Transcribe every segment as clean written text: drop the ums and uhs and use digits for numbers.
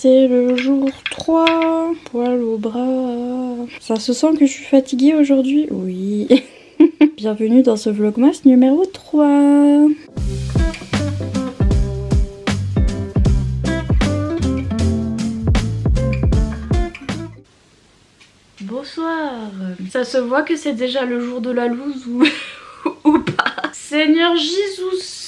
C'est le jour 3, poil au bras. Ça se sent que je suis fatiguée aujourd'hui? Oui. Bienvenue dans ce vlogmas numéro 3. Bonsoir. Ça se voit que c'est déjà le jour de la loose ou pas. Seigneur Jesus.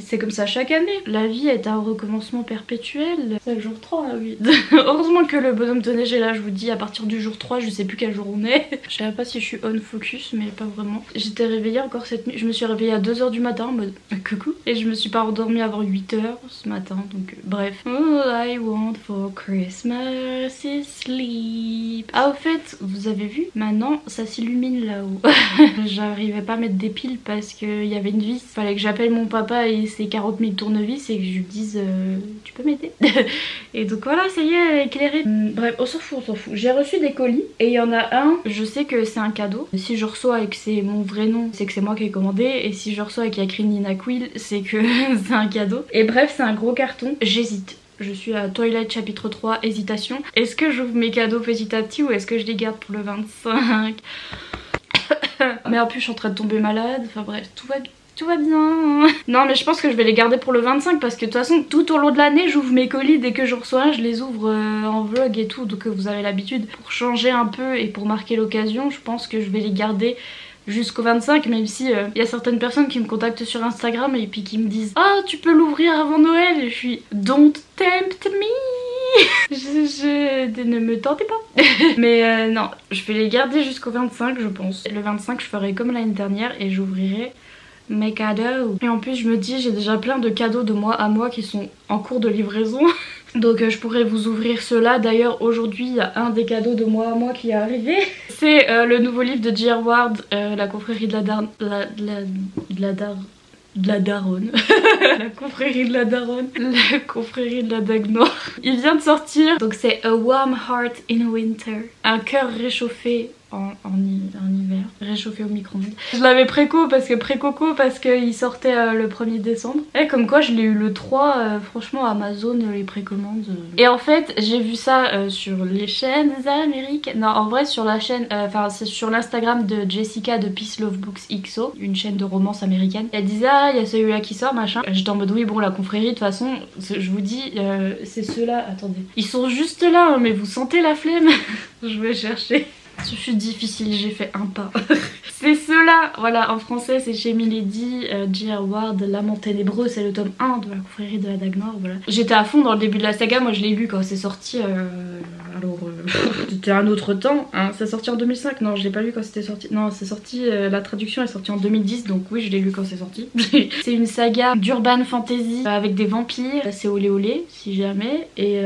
C'est comme ça chaque année. La vie est un recommencement perpétuel. C'est le jour 3, oui. Heureusement que le bonhomme de neige est là, je vous dis, à partir du jour 3, je sais plus quel jour on est. Je sais pas si je suis on focus, mais pas vraiment. J'étais réveillée encore cette nuit. Je me suis réveillée à 2h du matin en mode coucou. Et je me suis pas endormie avant 8h ce matin, donc bref. All I want for Christmas is sleep. Ah, au fait, vous avez vu, maintenant ça s'illumine là-haut. J'arrivais pas à mettre des piles parce qu'il y avait une vis. Fallait que j'appelle mon papa et ses 40 000 tournevis et que je lui dise tu peux m'aider. Et donc voilà, ça y est, elle est éclairée. Bref, on s'en fout, on s'en fout. J'ai reçu des colis et il y en a un, je sais que c'est un cadeau. Si je reçois et que c'est mon vrai nom, c'est que c'est moi qui ai commandé. Et si je reçois et qu'il y a écrit Nina Quill, c'est que c'est un cadeau. Et bref, c'est un gros carton. J'hésite. Je suis à Twilight chapitre 3, hésitation. Est-ce que j'ouvre mes cadeaux petit à petit ou est-ce que je les garde pour le 25? Mais en plus je suis en train de tomber malade, enfin bref, tout va bien. Non mais je pense que je vais les garder pour le 25 parce que de toute façon tout au long de l'année j'ouvre mes colis, dès que je reçois un je les ouvre en vlog et tout, donc vous avez l'habitude. Pour changer un peu et pour marquer l'occasion, je pense que je vais les garder jusqu'au 25, même si y a certaines personnes qui me contactent sur Instagram et puis qui me disent ah tu peux l'ouvrir avant Noël, et je suis don't tempt me. Ne me tentez pas. Mais non, je vais les garder jusqu'au 25 je pense. Le 25 je ferai comme l'année dernière et j'ouvrirai mes cadeaux. Et en plus je me dis j'ai déjà plein de cadeaux de moi à moi qui sont en cours de livraison. Donc je pourrais vous ouvrir ceux-là. D'ailleurs aujourd'hui il y a un des cadeaux de moi à moi qui est arrivé. C'est le nouveau livre de J.R. Ward, la confrérie de la daronne. La confrérie de la daronne. La confrérie de la dague noire. Il vient de sortir. Donc c'est A Warm Heart in Winter. Un cœur réchauffé en hiver. Réchauffé au micro-ondes. Je l'avais préco parce qu'il sortait le 1er décembre. Et comme quoi je l'ai eu le 3. Franchement Amazon les précommandes. Et en fait j'ai vu ça sur les chaînes américaines. Non en vrai sur la chaîne, enfin c'est sur l'Instagram de Jessica de Peace Love Books XO, une chaîne de romance américaine. Elle disait ah il y a celui-là qui sort machin. J'étais en mode oui bon la confrérie de toute façon je vous dis c'est ceux-là. Attendez. Ils sont juste là hein, mais vous sentez la flemme. Je vais chercher. Ce fut difficile, j'ai fait un pas. C'est ceux-là, voilà, en français c'est chez Milady, J.R. Ward, L'amant ténébreux, c'est le tome 1 de la confrérie de la dague noire, voilà. J'étais à fond dans le début de la saga, moi je l'ai lu quand c'est sorti, c'était un autre temps, hein. C'est sorti en 2005, non je l'ai pas lu quand c'était sorti, non c'est sorti, la traduction est sortie en 2010, donc oui je l'ai lu quand c'est sorti. C'est une saga d'urban fantasy avec des vampires, c'est olé olé si jamais, et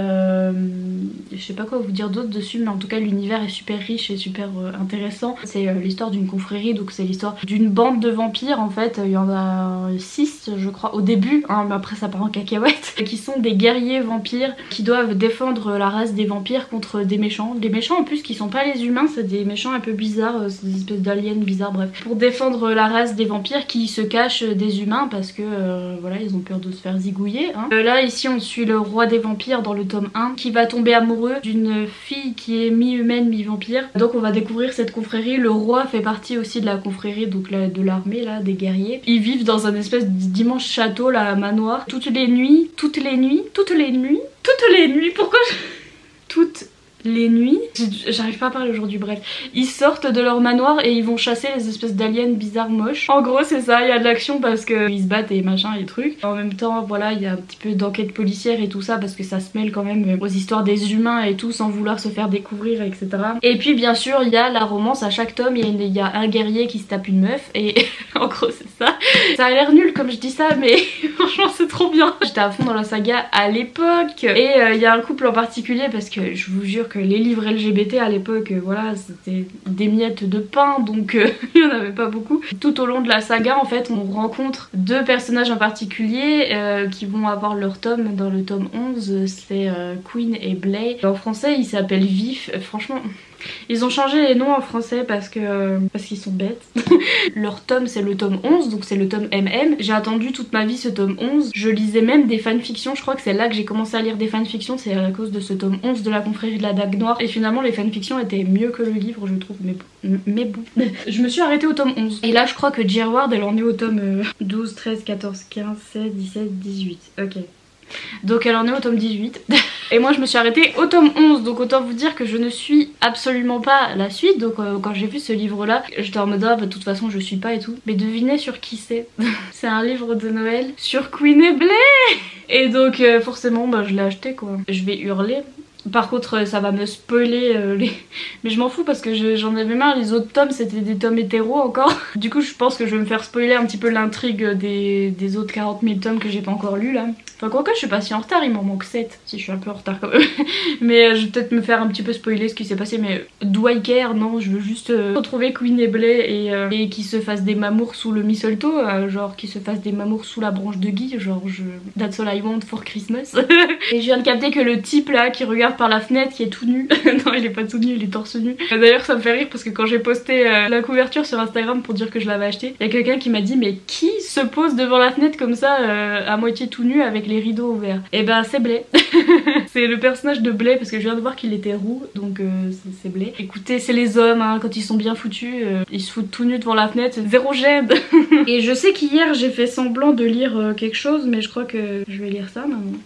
je sais pas quoi vous dire d'autre dessus, mais en tout cas l'univers est super riche et super intéressant. C'est l'histoire d'une confrérie, donc c'est l'histoire d'une bande de vampires en fait. Il y en a 6 je crois au début, hein, mais après ça part en cacahuète, qui sont des guerriers vampires qui doivent défendre la race des vampires contre des méchants. Des méchants en plus qui sont pas les humains, c'est des méchants un peu bizarres, c'est des espèces d'aliens bizarres, bref. Pour défendre la race des vampires qui se cachent des humains parce que voilà ils ont peur de se faire zigouiller. Hein. Là ici on suit le roi des vampires dans le tome 1 qui va tomber amoureux d'une fille qui est mi-humaine mi-vampire. Donc on va découvrir cette confrérie. Le roi fait partie aussi de la confrérie, donc de l'armée là, des guerriers. Ils vivent dans un espèce d'immense château là, un manoir. Toutes les nuits, pourquoi toutes les nuits, j'arrive pas à parler aujourd'hui, bref, ils sortent de leur manoir et ils vont chasser les espèces d'aliens bizarres moches. En gros c'est ça, il y a de l'action parce que ils se battent et machin et trucs. En même temps voilà il y a un petit peu d'enquête policière et tout ça parce que ça se mêle quand même aux histoires des humains et tout sans vouloir se faire découvrir etc. Et puis bien sûr il y a la romance, à chaque tome il y a un guerrier qui se tape une meuf et en gros c'est ça. Ça a l'air nul comme je dis ça mais franchement c'est trop bien. J'étais à fond dans la saga à l'époque et il y a un couple en particulier parce que je vous jure que les livres LGBT à l'époque, voilà, c'était des miettes de pain, donc il n'y en avait pas beaucoup. Tout au long de la saga, en fait, on rencontre deux personnages en particulier qui vont avoir leur tome. Dans le tome 11, c'est Queen et Blay. En français, il s'appelle Vif. Franchement, Ils ont changé les noms en français parce qu'ils sont bêtes. Leur tome c'est le tome 11, donc c'est le tome MM. J'ai attendu toute ma vie ce tome 11. Je lisais même des fanfictions, je crois que c'est là que j'ai commencé à lire des fanfictions, c'est à cause de ce tome 11 de la confrérie de la Dague Noire. Et finalement les fanfictions étaient mieux que le livre je trouve, mais bon. Je me suis arrêtée au tome 11. Et là je crois que J. Ward elle en est au tome 12, 13, 14, 15, 16, 17, 18. Ok. Donc elle en est au tome 18. Et moi je me suis arrêtée au tome 11. Donc autant vous dire que je ne suis absolument pas la suite. Donc quand j'ai vu ce livre là, j'étais en mode ah bah de toute façon je suis pas et tout. Mais devinez sur qui c'est. C'est un livre de Noël sur Queen et Blay. Et donc forcément bah, je l'ai acheté quoi. Je vais hurler. Par contre ça va me spoiler les... Mais je m'en fous parce que j'en avais marre, les autres tomes c'était des tomes hétéros encore. Du coup je pense que je vais me faire spoiler un petit peu l'intrigue des autres 40 000 tomes que j'ai pas encore lus là. Enfin quoique je suis pas si en retard, il m'en manque 7. Si je suis un peu en retard quand même. Mais je vais peut-être me faire un petit peu spoiler ce qui s'est passé, mais do I care? Non, je veux juste retrouver Queen et Blay et qu'ils se fassent des mamours sous le mistletoe, genre qu'ils se fassent des mamours sous la branche de gui, genre That's all I want for Christmas. Et je viens de capter que le type là qui regarde par la fenêtre qui est tout nu, non il est pas tout nu, il est torse nu. D'ailleurs ça me fait rire parce que quand j'ai posté la couverture sur Instagram pour dire que je l'avais acheté, il y a quelqu'un qui m'a dit mais qui se pose devant la fenêtre comme ça à moitié tout nu avec les rideaux ouverts? Et ben c'est Blay. C'est le personnage de Blay parce que je viens de voir qu'il était roux, donc c'est Blay. Écoutez c'est les hommes hein, quand ils sont bien foutus, ils se foutent tout nus devant la fenêtre, c'est zéro gêne. Et je sais qu'hier j'ai fait semblant de lire quelque chose mais je crois que je vais lire ça maintenant.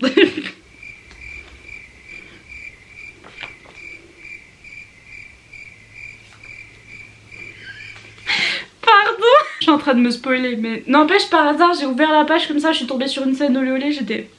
Pardon, je suis en train de me spoiler, mais n'empêche par hasard j'ai ouvert la page comme ça, je suis tombée sur une scène olé olé, j'étais...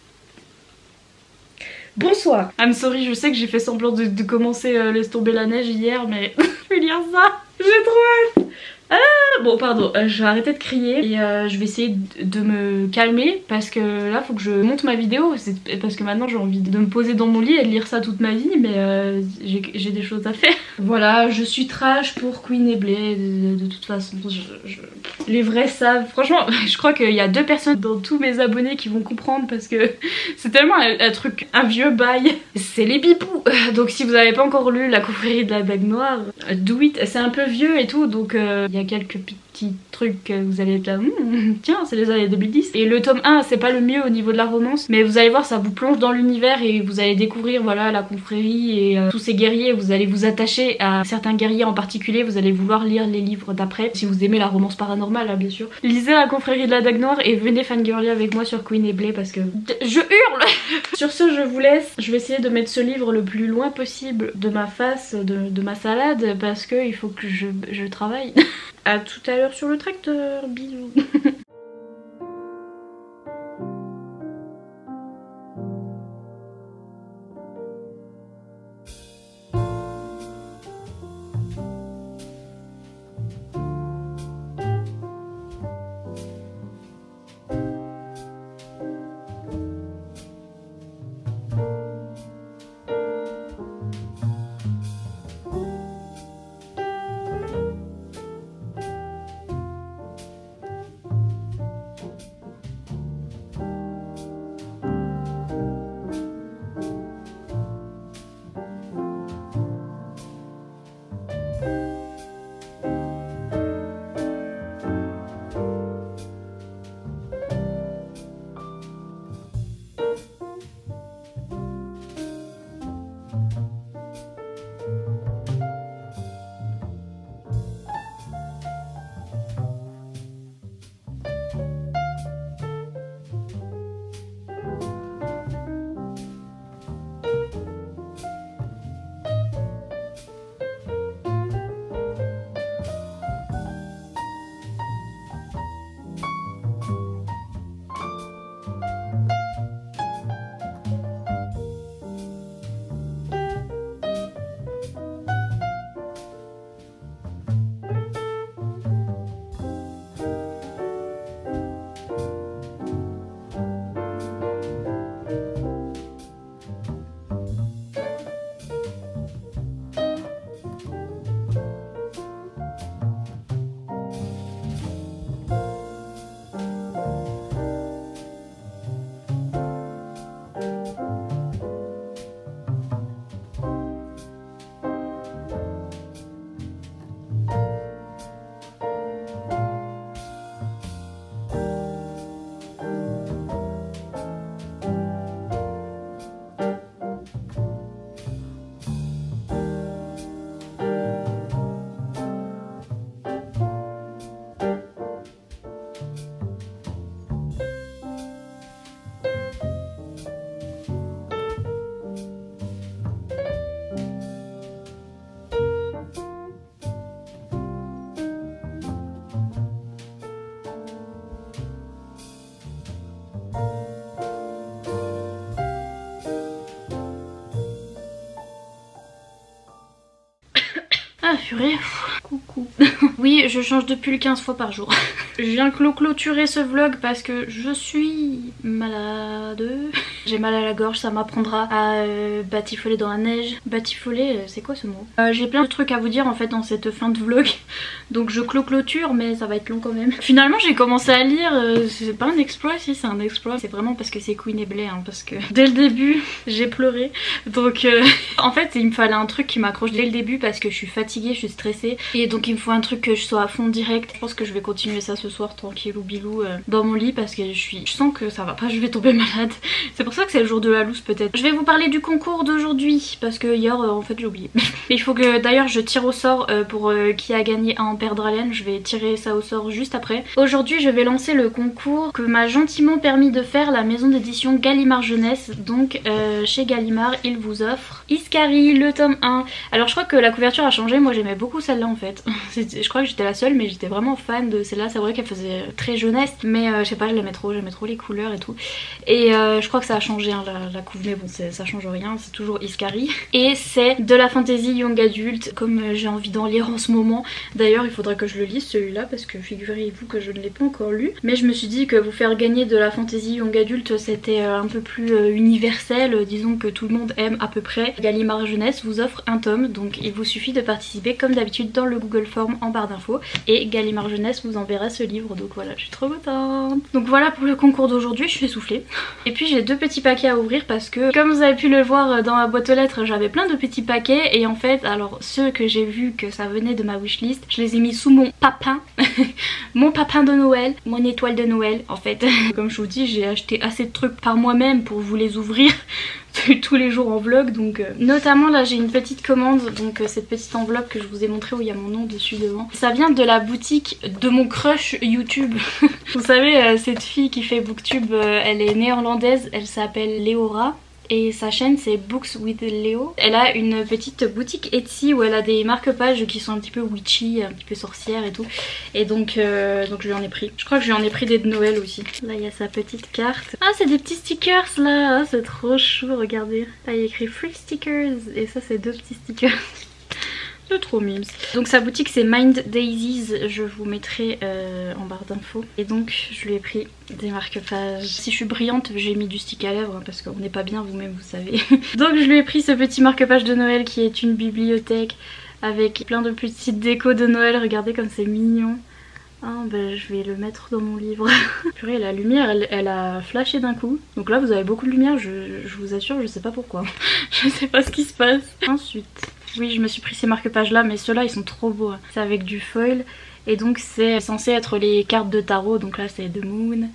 Bonsoir. I'm sorry, je sais que j'ai fait semblant de commencer Laisse tomber la neige hier, mais je vais lire ça, j'ai trop hâte. Ah bon pardon, je vais arrêter de crier et je vais essayer de me calmer parce que là faut que je monte ma vidéo, parce que maintenant j'ai envie de me poser dans mon lit et de lire ça toute ma vie, mais j'ai des choses à faire. Voilà, je suis trash pour Queen et Blay, de toute façon, les vrais savent. Franchement, je crois qu'il y a 2 personnes dans tous mes abonnés qui vont comprendre parce que c'est tellement un truc, un vieux bail. C'est les bipous. Donc si vous n'avez pas encore lu La confrérie de la Dague Noire, do it. C'est un peu vieux et tout, donc il y a quelques petits trucs que vous allez être là, tiens c'est les années 2010. Et le tome 1 c'est pas le mieux au niveau de la romance, mais vous allez voir ça vous plonge dans l'univers et vous allez découvrir voilà la confrérie et tous ces guerriers, vous allez vous attacher à certains guerriers en particulier, vous allez vouloir lire les livres d'après, si vous aimez la romance paranormale hein, bien sûr. Lisez La confrérie de la Dague Noire et venez fangirler avec moi sur Queen et Blay parce que je hurle. Sur ce je vous laisse, je vais essayer de mettre ce livre le plus loin possible de ma face, de ma salade parce que il faut que je travaille. À tout à l'heure sur le tracteur, bisous. Ah purée, coucou. Oui, je change de pull 15 fois par jour. Je viens clôturer ce vlog parce que je suis malade. J'ai mal à la gorge, ça m'apprendra à batifoler dans la neige. Batifoler, c'est quoi ce mot? J'ai plein de trucs à vous dire en fait dans cette fin de vlog. Donc je clôture mais ça va être long quand même. Finalement j'ai commencé à lire, c'est pas un exploit, si c'est un exploit. C'est vraiment parce que c'est Queen et Blay, hein, parce que dès le début j'ai pleuré. Donc en fait il me fallait un truc qui m'accroche dès le début parce que je suis fatiguée, je suis stressée. Et donc il me faut un truc que je sois à fond direct. Je pense que je vais continuer ça ce soir tranquillou bilou dans mon lit parce que je sens que ça va pas, je vais tomber malade. C'est pour ça que c'est le jour de la loose peut-être. Je vais vous parler du concours d'aujourd'hui parce que hier en fait j'ai oublié. Il faut que d'ailleurs je tire au sort pour qui a gagné à en perdre haleine. Je vais tirer ça au sort juste après. Aujourd'hui je vais lancer le concours que m'a gentiment permis de faire la maison d'édition Gallimard Jeunesse. Donc chez Gallimard il vous offre Iskari le tome 1. Alors je crois que la couverture a changé, moi j'aimais beaucoup celle-là en fait. Je crois que j'étais la seule mais j'étais vraiment fan de celle-là. C'est vrai qu'elle faisait très jeunesse mais je sais pas, j'aimais trop les couleurs et tout. Et je crois que ça a changé hein, la couve, mais bon ça change rien, c'est toujours Iskari. Et c'est de la fantasy young adulte comme j'ai envie d'en lire en ce moment. D'ailleurs il faudrait que je le lise celui-là parce que figurez-vous que je ne l'ai pas encore lu. Mais je me suis dit que vous faire gagner de la fantasy young adulte c'était un peu plus universel, disons que tout le monde aime à peu près. Gallimard Jeunesse vous offre un tome, donc il vous suffit de participer comme d'habitude dans le Google Form en barre d'infos et Gallimard Jeunesse vous enverra ce livre, donc voilà, je suis trop contente. Donc voilà pour le concours d'aujourd'hui, je suis essoufflée. Et puis j'ai deux petits paquets à ouvrir parce que comme vous avez pu le voir dans ma boîte aux lettres, j'avais plein de petits paquets et en fait alors ceux que j'ai vu que ça venait de ma wishlist, je les ai mis sous mon papin mon papin de Noël, mon étoile de Noël en fait. Comme je vous dis, j'ai acheté assez de trucs par moi-même pour vous les ouvrir tous les jours en vlog, donc notamment là j'ai une petite commande, donc cette petite enveloppe que je vous ai montrée où il y a mon nom dessus devant, ça vient de la boutique de mon crush YouTube. Vous savez cette fille qui fait booktube, elle est néerlandaise, elle s'appelle Léora et sa chaîne c'est Books with Léo. Elle a une petite boutique Etsy où elle a des marque-pages qui sont un petit peu witchy, un petit peu sorcières et tout. Et donc je lui en ai pris. Je crois que je lui en ai pris des de Noël aussi. Là il y a sa petite carte. Ah c'est des petits stickers là, ah, c'est trop chou, regardez. Là il y a écrit Free Stickers et ça c'est deux petits stickers. C'est trop mimes. Donc sa boutique c'est Mind Daisies, je vous mettrai en barre d'infos. Et donc je lui ai pris des marque-pages. Si je suis brillante j'ai mis du stick à lèvres hein, parce qu'on n'est pas bien, vous-même vous savez. Donc je lui ai pris ce petit marque-page de Noël qui est une bibliothèque avec plein de petites décos de Noël. Regardez comme c'est mignon. Ah ben je vais le mettre dans mon livre. Purée, la lumière elle a flashé d'un coup. Donc là vous avez beaucoup de lumière, je vous assure, je sais pas pourquoi. Je sais pas ce qui se passe. Ensuite, oui je me suis pris ces marque-pages là, mais ceux-là ils sont trop beaux. C'est avec du foil et donc c'est censé être les cartes de tarot. Donc là c'est The Moon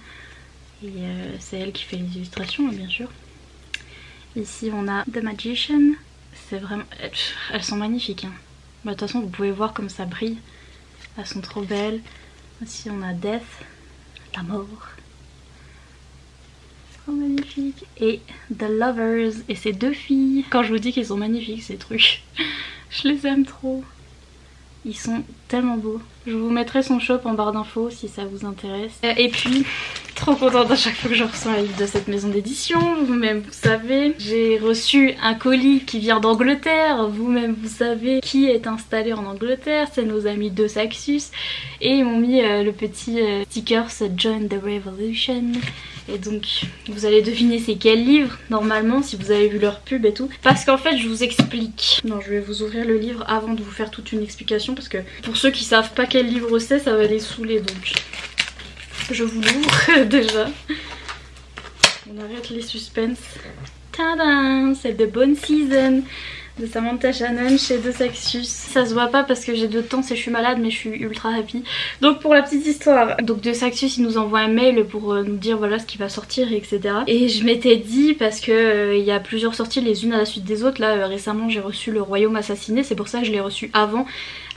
et c'est elle qui fait les illustrations bien sûr. Ici on a The Magician. C'est vraiment... Elles sont magnifiques hein. Bah, de toute façon vous pouvez voir comme ça brille. Elles sont trop belles. Ici on a Death, la mort. Trop magnifique. Et The Lovers, et ces deux filles. Quand je vous dis qu'ils sont magnifiques ces trucs, je les aime trop. Ils sont tellement beaux. Je vous mettrai son shop en barre d'infos si ça vous intéresse. Et puis, trop contente à chaque fois que je reçois un livre de cette maison d'édition. Vous-même vous savez, j'ai reçu un colis qui vient d'Angleterre. Vous-même vous savez qui est installé en Angleterre. C'est nos amis de Saxus. Et ils m'ont mis le petit stickers Join the Revolution. Et donc vous allez deviner c'est quel livre normalement si vous avez vu leur pub et tout. Parce qu'en fait je vous explique. Non, je vais vous ouvrir le livre avant de vous faire toute une explication parce que pour ceux qui savent pas quel livre c'est, ça va les saouler, donc je vous l'ouvre déjà. On arrête les suspens. Tadam, c'est The Bone Season de Samantha Shannon chez De Saxus. Ça se voit pas parce que j'ai de temps, c'est je suis malade, mais je suis ultra happy. Donc pour la petite histoire, donc De Saxus il nous envoie un mail pour nous dire voilà ce qui va sortir etc. Et je m'étais dit parce que il y a plusieurs sorties les unes à la suite des autres. Là récemment j'ai reçu Le Royaume Assassiné, c'est pour ça que je l'ai reçu avant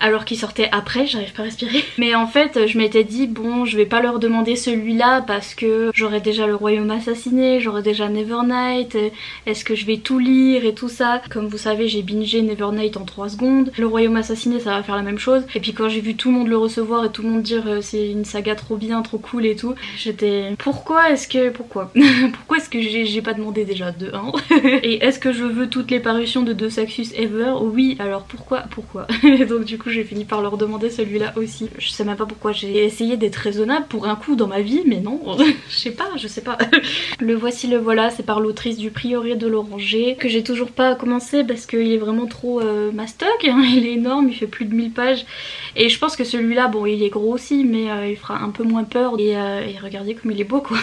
alors qu'il sortait après, j'arrive pas à respirer. Mais en fait je m'étais dit bon je vais pas leur demander celui-là parce que j'aurais déjà le Royaume Assassiné, j'aurais déjà Nevernight, est-ce que je vais tout lire et tout ça. Comme vous savez j'ai bingé Nevernight en 3 secondes, le Royaume Assassiné ça va faire la même chose. Et puis quand j'ai vu tout le monde le recevoir et tout le monde dire c'est une saga trop bien, trop cool et tout, j'étais pourquoi est-ce que j'ai pas demandé déjà de 1 et est-ce que je veux toutes les parutions de Deux Saxus ever? Oui, alors pourquoi donc du coup j'ai fini par leur demander celui-là aussi. Je sais même pas pourquoi j'ai essayé d'être raisonnable pour un coup dans ma vie, mais non, je sais pas. Le voici le voilà, c'est par l'autrice du Prieuré de l'Oranger, que j'ai toujours pas commencé parce qu'il est vraiment trop mastoc, hein. Il est énorme, il fait plus de 1000 pages et je pense que celui-là, bon il est gros aussi mais il fera un peu moins peur et regardez comme il est beau quoi.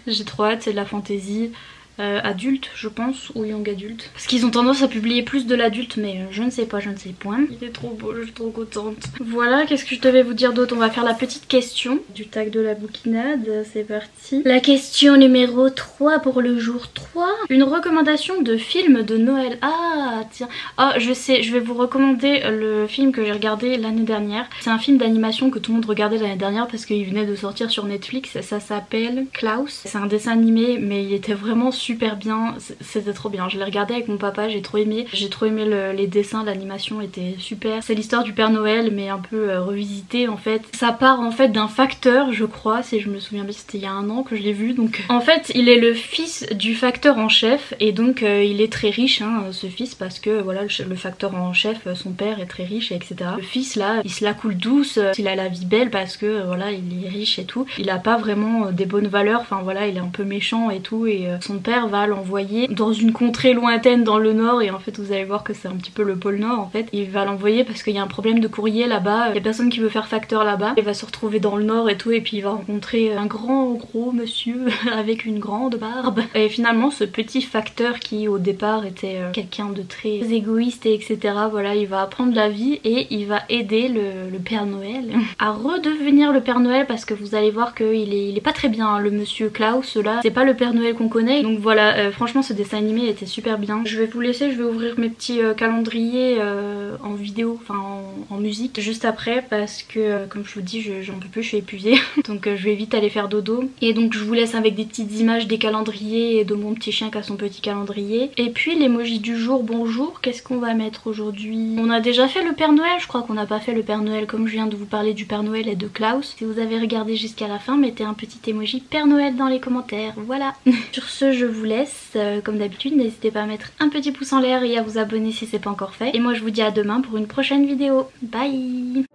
J'ai trop hâte, c'est de la fantaisie. Adulte je pense, ou young adulte, parce qu'ils ont tendance à publier plus de l'adulte mais je ne sais pas, je ne sais point. Il est trop beau, je suis trop contente. Voilà, qu'est-ce que je devais vous dire d'autre? On va faire la petite question du tag de la bouquinade, c'est parti. La question numéro 3 pour le jour 3. Une recommandation de film de Noël. Ah tiens, ah je sais, je vais vous recommander le film que j'ai regardé l'année dernière. C'est un film d'animation que tout le monde regardait l'année dernière parce qu'il venait de sortir sur Netflix, ça s'appelle Klaus. C'est un dessin animé mais il était vraiment super bien, c'était trop bien. Je l'ai regardé avec mon papa, j'ai trop aimé les dessins, l'animation était super. C'est l'histoire du Père Noël mais un peu revisité en fait. Ça part en fait d'un facteur je crois, si je me souviens bien, c'était il y a 1 an que je l'ai vu. Donc en fait il est le fils du facteur en chef et donc il est très riche hein, ce fils, parce que voilà le facteur en chef, son père est très riche etc. Le fils là il se la coule douce, il a la vie belle parce que voilà il est riche et tout. Il a pas vraiment des bonnes valeurs, enfin voilà il est un peu méchant et tout et son père va l'envoyer dans une contrée lointaine dans le nord et en fait vous allez voir que c'est un petit peu le pôle nord en fait. Il va l'envoyer parce qu'il y a un problème de courrier là-bas, il y a personne qui veut faire facteur là-bas. Il va se retrouver dans le nord et tout et puis il va rencontrer un gros monsieur avec une grande barbe. Et finalement ce petit facteur qui au départ était quelqu'un de très égoïste et etc. Voilà, il va apprendre la vie et il va aider le Père Noël à redevenir le Père Noël parce que vous allez voir qu'il est pas très bien hein, le monsieur Klaus là, c'est pas le Père Noël qu'on connaît. Donc voilà, franchement ce dessin animé était super bien. Je vais vous laisser, je vais ouvrir mes petits calendriers en vidéo, enfin en musique juste après parce que comme je vous dis j'en peux plus, je suis épuisée. Donc je vais vite aller faire dodo. Et donc je vous laisse avec des petites images des calendriers et de mon petit chien qui a son petit calendrier. Et puis l'emoji du jour, bonjour, qu'est-ce qu'on va mettre aujourd'hui? On a déjà fait le Père Noël, je crois qu'on n'a pas fait le Père Noël comme je viens de vous parler du Père Noël et de Klaus. Si vous avez regardé jusqu'à la fin, mettez un petit emoji Père Noël dans les commentaires, voilà. Sur ce je vous laisse, comme d'habitude n'hésitez pas à mettre un petit pouce en l'air et à vous abonner si c'est pas encore fait. Et moi je vous dis à demain pour une prochaine vidéo. Bye.